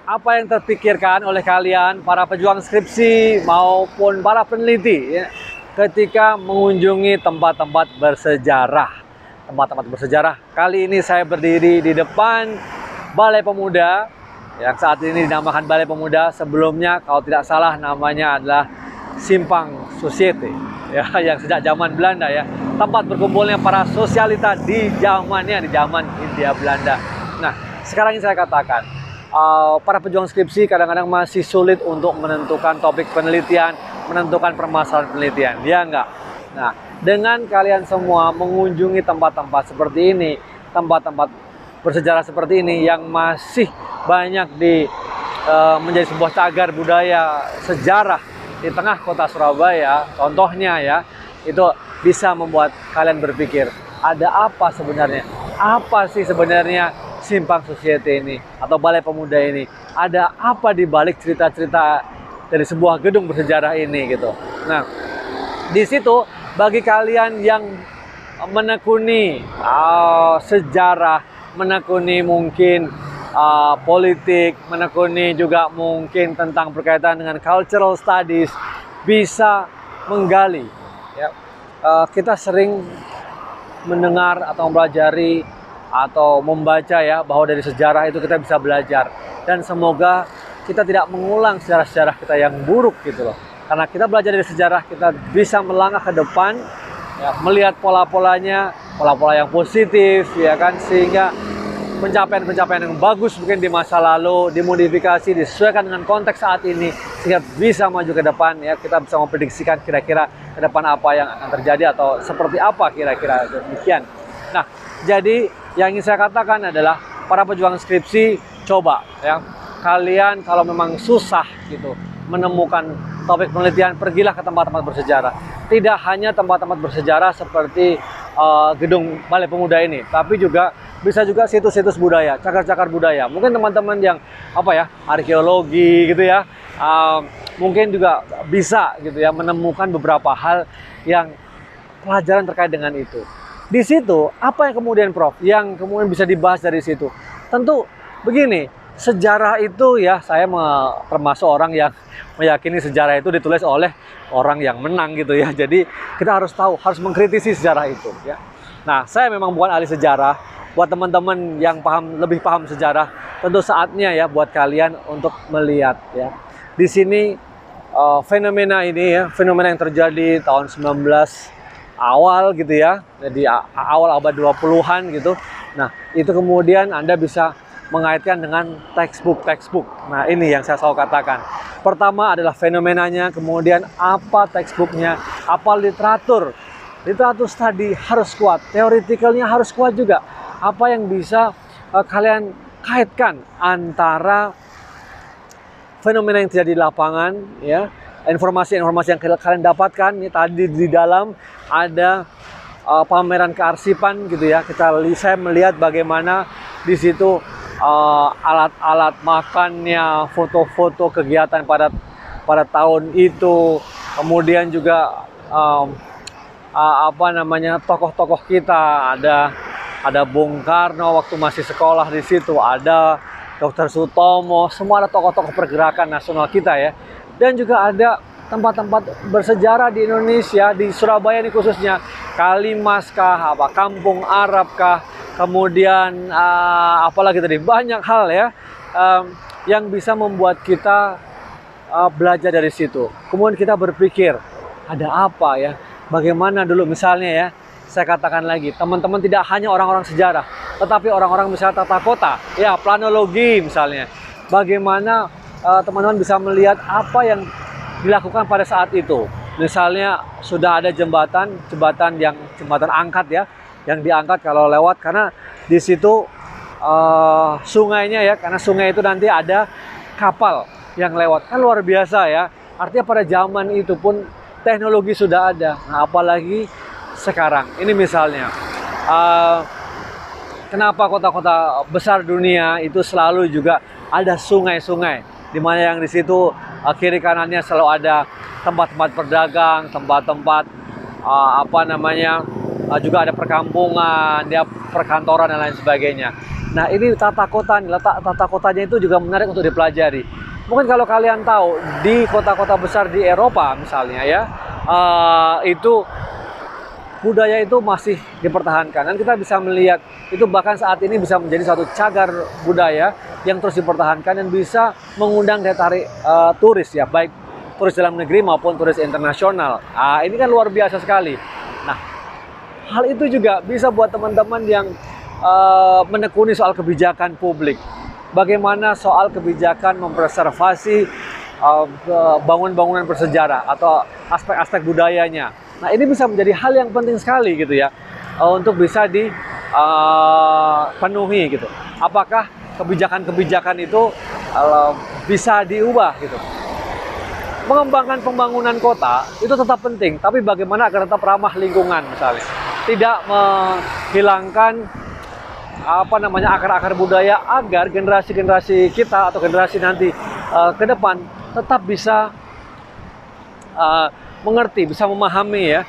apa yang terpikirkan oleh kalian para pejuang skripsi maupun para peneliti ya, ketika mengunjungi tempat-tempat bersejarah. Tempat-tempat bersejarah. Kali ini saya berdiri di depan Balai Pemuda yang saat ini dinamakan Balai Pemuda. Sebelumnya kalau tidak salah namanya adalah Simpang Society ya, yang sejak zaman Belanda ya, tempat berkumpulnya para sosialita di zaman Hindia Belanda. Nah, sekarang ini saya katakan para pejuang skripsi kadang-kadang masih sulit untuk menentukan topik penelitian, menentukan permasalahan penelitian, ya enggak? Nah, dengan kalian semua mengunjungi tempat-tempat seperti ini, tempat-tempat bersejarah seperti ini yang masih banyak menjadi sebuah cagar budaya sejarah di tengah kota Surabaya, contohnya ya, itu bisa membuat kalian berpikir, ada apa sebenarnya? Apa sih sebenarnya Simpang Society ini atau Balai Pemuda ini? Ada apa di balik cerita-cerita dari sebuah gedung bersejarah ini gitu. Nah, di situ bagi kalian yang menekuni sejarah, menekuni mungkin politik, menekuni juga mungkin tentang berkaitan dengan cultural studies, bisa menggali ya. Kita sering mendengar atau mempelajari atau membaca ya, bahwa dari sejarah itu kita bisa belajar, dan semoga kita tidak mengulang sejarah-sejarah kita yang buruk gitu loh. Karena kita belajar dari sejarah, kita bisa melangkah ke depan ya, melihat pola-polanya, pola-pola yang positif ya kan, sehingga pencapaian-pencapaian yang bagus mungkin di masa lalu dimodifikasi, disesuaikan dengan konteks saat ini, sehingga bisa maju ke depan ya. Kita bisa memprediksikan kira-kira ke depan apa yang akan terjadi atau seperti apa kira-kira demikian. Nah, jadi yang ingin saya katakan adalah para pejuang skripsi, coba ya, kalian kalau memang susah gitu menemukan topik penelitian, pergilah ke tempat-tempat bersejarah. Tidak hanya tempat-tempat bersejarah seperti gedung Balai Pemuda ini, tapi juga bisa juga situs-situs budaya, cagar-cagar budaya. Mungkin teman-teman yang arkeologi gitu ya, mungkin juga bisa gitu ya menemukan beberapa hal yang pelajaran terkait dengan itu. Di situ apa yang kemudian Prof, yang kemudian bisa dibahas dari situ? Tentu begini, sejarah itu ya, saya termasuk orang yang meyakini sejarah itu ditulis oleh orang yang menang gitu ya. Jadi kita harus tahu, harus mengkritisi sejarah itu ya. Nah, saya memang bukan ahli sejarah. Buat teman-teman yang lebih paham sejarah, tentu saatnya ya buat kalian untuk melihat ya. Di sini fenomena ini ya, fenomena yang terjadi tahun 19 awal gitu ya, jadi awal abad 20-an gitu. Nah, itu kemudian Anda bisa mengaitkan dengan textbook. Nah, ini yang saya selalu katakan. Pertama adalah fenomenanya, kemudian apa textbooknya, apa literatur studi harus kuat, theoreticalnya harus kuat juga. Apa yang bisa kalian kaitkan antara fenomena yang terjadi di lapangan ya, informasi-informasi yang kalian dapatkan ya, tadi di dalam ada pameran kearsipan gitu ya. Saya melihat bagaimana di situ alat-alat makannya, foto-foto kegiatan pada tahun itu, kemudian juga tokoh-tokoh kita, ada Bung Karno waktu masih sekolah di situ, ada Dr. Sutomo, semua ada tokoh-tokoh pergerakan nasional kita ya. Dan juga ada tempat-tempat bersejarah di Indonesia, di Surabaya ini khususnya, Kalimas kah, Kampung Arab kah, kemudian apalagi tadi, banyak hal ya yang bisa membuat kita belajar dari situ. Kemudian kita berpikir, ada apa ya, bagaimana dulu misalnya ya, saya katakan lagi, teman-teman tidak hanya orang-orang sejarah, tetapi orang-orang misalnya tata kota, ya planologi misalnya. Bagaimana teman-teman bisa melihat apa yang dilakukan pada saat itu. Misalnya sudah ada jembatan angkat ya, yang diangkat kalau lewat, karena di situ sungainya ya, karena sungai itu nanti ada kapal yang lewat, kan luar biasa ya. Artinya pada zaman itu pun teknologi sudah ada. Nah, apalagi sekarang ini misalnya kenapa kota-kota besar dunia itu selalu juga ada sungai-sungai, di mana yang di situ kiri kanannya selalu ada tempat-tempat berdagang, tempat-tempat juga ada perkampungan, perkantoran dan lain sebagainya. Nah, ini tata kota, letak tata kotanya itu juga menarik untuk dipelajari. Mungkin kalau kalian tahu, di kota-kota besar di Eropa misalnya ya, itu budaya itu masih dipertahankan. Dan kita bisa melihat, itu bahkan saat ini bisa menjadi satu cagar budaya yang terus dipertahankan dan bisa mengundang daya tarik turis ya, baik turis dalam negeri maupun turis internasional. Ini kan luar biasa sekali. Nah, hal itu juga bisa buat teman-teman yang menekuni soal kebijakan publik. Bagaimana soal kebijakan mempreservasi bangunan-bangunan bersejarah atau aspek-aspek budayanya. Nah, ini bisa menjadi hal yang penting sekali gitu ya, untuk bisa dipenuhi gitu. Apakah kebijakan-kebijakan itu bisa diubah gitu. Mengembangkan pembangunan kota itu tetap penting, tapi bagaimana agar tetap ramah lingkungan misalnya. Tidak menghilangkan akar-akar budaya, agar generasi-generasi kita atau generasi nanti ke depan tetap bisa mengerti, bisa memahami ya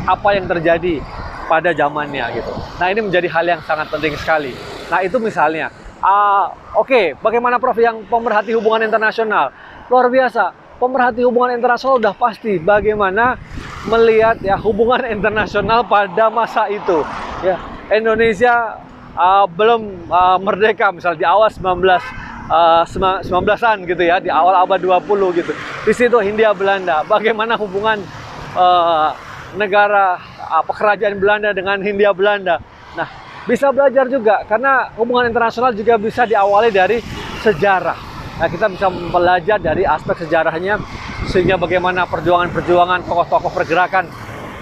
apa yang terjadi pada zamannya gitu. Nah, ini menjadi hal yang sangat penting sekali. Nah, itu misalnya. Oke, bagaimana Prof yang pemerhati hubungan internasional? Luar biasa. Pemerhati hubungan internasional udah pasti bagaimana melihat ya hubungan internasional pada masa itu. Ya, Indonesia belum merdeka misalnya di awal 19-an gitu ya, di awal abad 20 gitu. Di situ Hindia Belanda, bagaimana hubungan negara kerajaan Belanda dengan Hindia Belanda. Nah, bisa belajar juga karena hubungan internasional juga bisa diawali dari sejarah. Nah, kita bisa belajar dari aspek sejarahnya, sehingga bagaimana perjuangan-perjuangan tokoh-tokoh pergerakan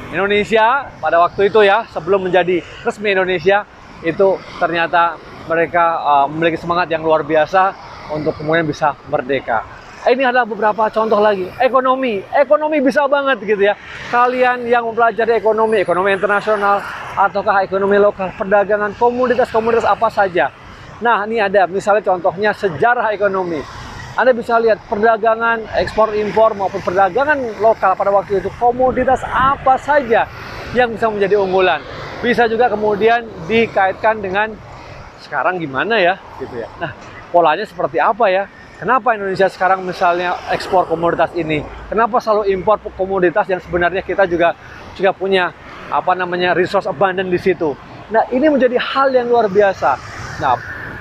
Indonesia pada waktu itu ya, sebelum menjadi resmi Indonesia, itu ternyata mereka memiliki semangat yang luar biasa untuk kemudian bisa merdeka. Ini adalah beberapa contoh lagi. Ekonomi bisa banget gitu ya. Kalian yang mempelajari ekonomi internasional ataukah ekonomi lokal, perdagangan, komoditas apa saja. Nah, ini ada misalnya contohnya sejarah ekonomi. Anda bisa lihat perdagangan, ekspor impor maupun perdagangan lokal pada waktu itu, komoditas apa saja yang bisa menjadi unggulan. Bisa juga kemudian dikaitkan dengan sekarang gimana ya gitu ya. Nah, polanya seperti apa ya? Kenapa Indonesia sekarang misalnya ekspor komoditas ini? Kenapa selalu impor komoditas yang sebenarnya kita juga punya resource abundant di situ. Nah, ini menjadi hal yang luar biasa. Nah,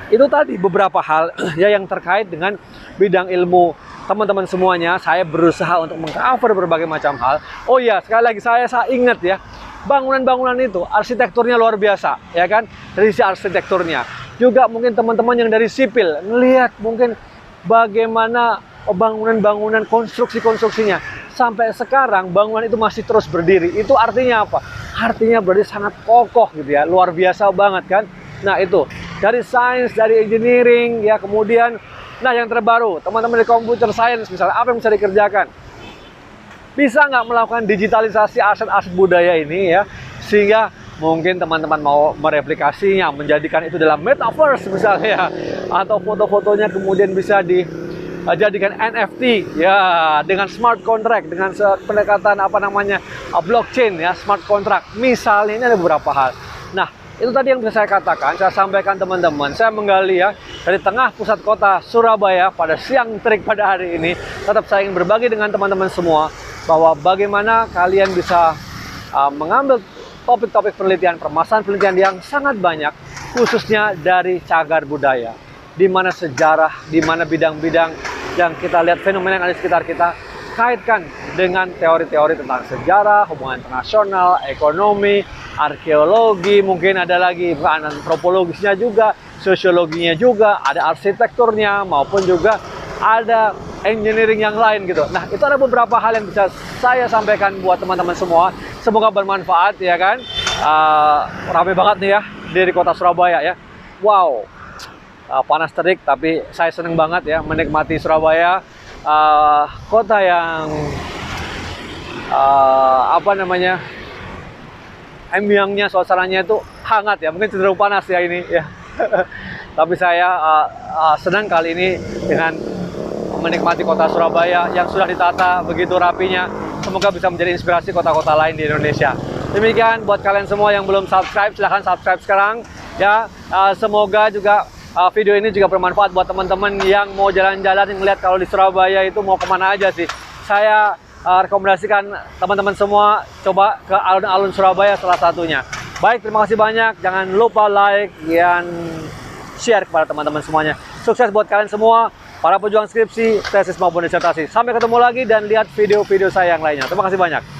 itu tadi beberapa hal ya yang terkait dengan bidang ilmu teman-teman semuanya. Saya berusaha untuk mengcover berbagai macam hal. Oh ya, sekali lagi saya ingat ya, bangunan-bangunan itu arsitekturnya luar biasa, ya kan? Dari sisi arsitekturnya. Juga mungkin teman-teman yang dari sipil melihat mungkin bagaimana bangunan-bangunan konstruksinya. Sampai sekarang bangunan itu masih terus berdiri. Itu artinya apa? Artinya berarti sangat kokoh gitu ya, luar biasa banget kan? Nah, itu dari sains, dari engineering ya, kemudian nah yang terbaru teman-teman di computer science misalnya, apa yang bisa dikerjakan? Bisa nggak melakukan digitalisasi aset-aset budaya ini ya, sehingga mungkin teman-teman mau mereplikasinya, menjadikan itu dalam metaverse misalnya, atau foto-fotonya kemudian bisa dijadikan NFT ya, dengan smart contract, dengan pendekatan blockchain ya, smart contract misalnya. Ini ada beberapa hal. Nah, itu tadi yang bisa saya katakan, saya sampaikan teman-teman. Saya menggali ya dari tengah pusat kota Surabaya pada siang terik pada hari ini. Tetap saya ingin berbagi dengan teman-teman semua bahwa bagaimana kalian bisa mengambil topik-topik penelitian, permasalahan penelitian yang sangat banyak, khususnya dari cagar budaya, di mana sejarah, di mana bidang-bidang yang kita lihat, fenomena yang ada di sekitar kita, kaitkan dengan teori-teori tentang sejarah, hubungan internasional, ekonomi, arkeologi, mungkin ada lagi antropologisnya juga, sosiologinya juga, ada arsitekturnya, maupun juga ada engineering yang lain gitu. Nah, itu ada beberapa hal yang bisa saya sampaikan buat teman-teman semua. Semoga bermanfaat ya kan. Ramai banget nih ya di kota Surabaya ya. Wow, panas terik, tapi saya seneng banget ya menikmati Surabaya. Kota yang ambiangnya, suasananya itu hangat ya, mungkin cenderung panas ya ini ya. Tapi saya senang kali ini dengan menikmati kota Surabaya yang sudah ditata begitu rapinya. Semoga bisa menjadi inspirasi kota-kota lain di Indonesia. Demikian buat kalian semua yang belum subscribe, silahkan subscribe sekarang. Ya, semoga juga video ini juga bermanfaat buat teman-teman yang mau jalan-jalan, yang ngeliat kalau di Surabaya itu mau kemana aja sih. Saya rekomendasikan teman-teman semua coba ke alun-alun Surabaya salah satunya. Baik, terima kasih banyak. Jangan lupa like dan share kepada teman-teman semuanya. Sukses buat kalian semua, para pejuang skripsi, tesis maupun disertasi. Sampai ketemu lagi dan lihat video-video saya yang lainnya. Terima kasih banyak.